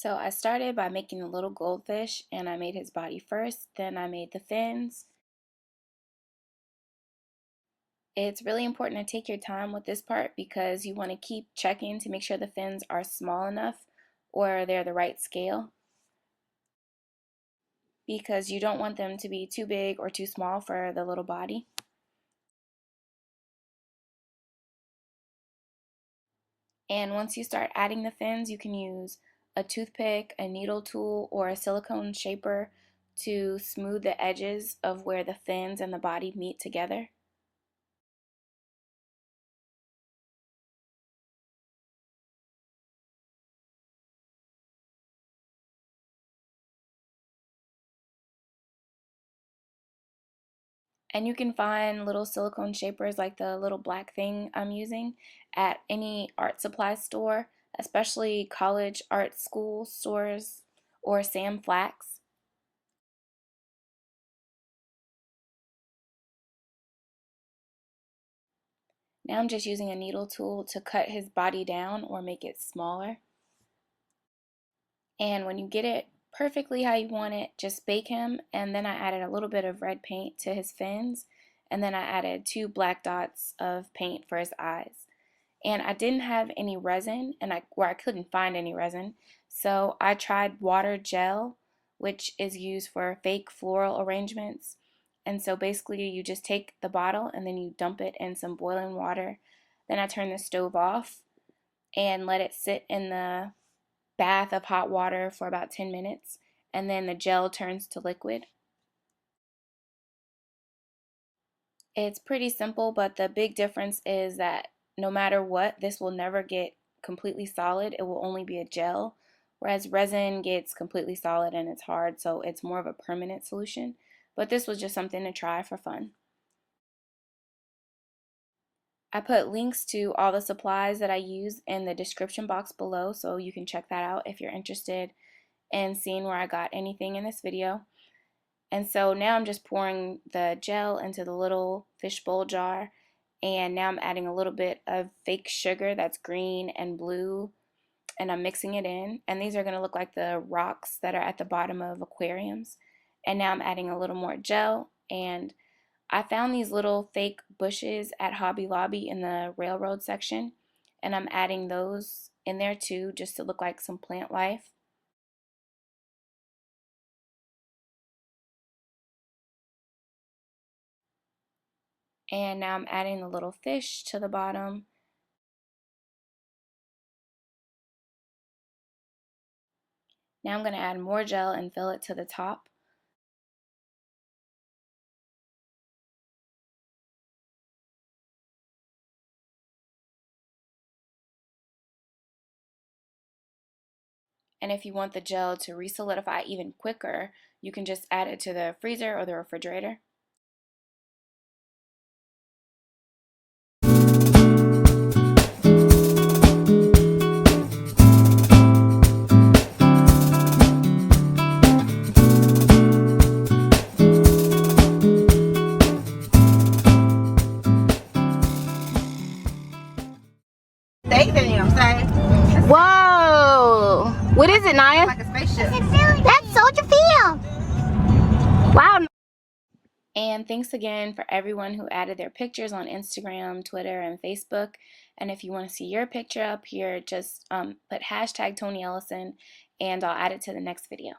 So I started by making the little goldfish, and I made his body first, then I made the fins. It's really important to take your time with this part because you want to keep checking to make sure the fins are small enough or they're the right scale, because you don't want them to be too big or too small for the little body. And once you start adding the fins, you can use a toothpick, a needle tool, or a silicone shaper to smooth the edges of where the fins and the body meet together. And you can find little silicone shapers like the little black thing I'm using at any art supply store, especially college art school stores or Sam Flax. Now I'm just using a needle tool to cut his body down or make it smaller. And when you get it perfectly how you want it, just bake him. And then I added a little bit of red paint to his fins, and then I added 2 black dots of paint for his eyes. And I didn't have any resin, and I couldn't find any resin, so I tried water gel, which is used for fake floral arrangements. And so basically you just take the bottle and then you dump it in some boiling water. Then I turn the stove off and let it sit in the bath of hot water for about 10 minutes, and then the gel turns to liquid. It's pretty simple, but the big difference is that no matter what, this will never get completely solid. It will only be a gel, whereas resin gets completely solid and it's hard, so it's more of a permanent solution. But this was just something to try for fun. I put links to all the supplies that I use in the description box below, so you can check that out if you're interested in seeing where I got anything in this video. And so now I'm just pouring the gel into the little fishbowl jar, and now I'm adding a little bit of fake sugar that's green and blue, and I'm mixing it in. And these are going to look like the rocks that are at the bottom of aquariums. And now I'm adding a little more gel, and I found these little fake bushes at Hobby Lobby in the railroad section, and I'm adding those in there too, just to look like some plant life. And now I'm adding the little fish to the bottom. Now I'm going to add more gel and fill it to the top. And if you want the gel to re-solidify even quicker, you can just add it to the freezer or the refrigerator. Whoa! What is it, Naya? Like a spaceship. That's Soldier Field. Wow! And thanks again for everyone who added their pictures on Instagram, Twitter, and Facebook. And if you want to see your picture up here, just put hashtag ToniEllison, and I'll add it to the next video.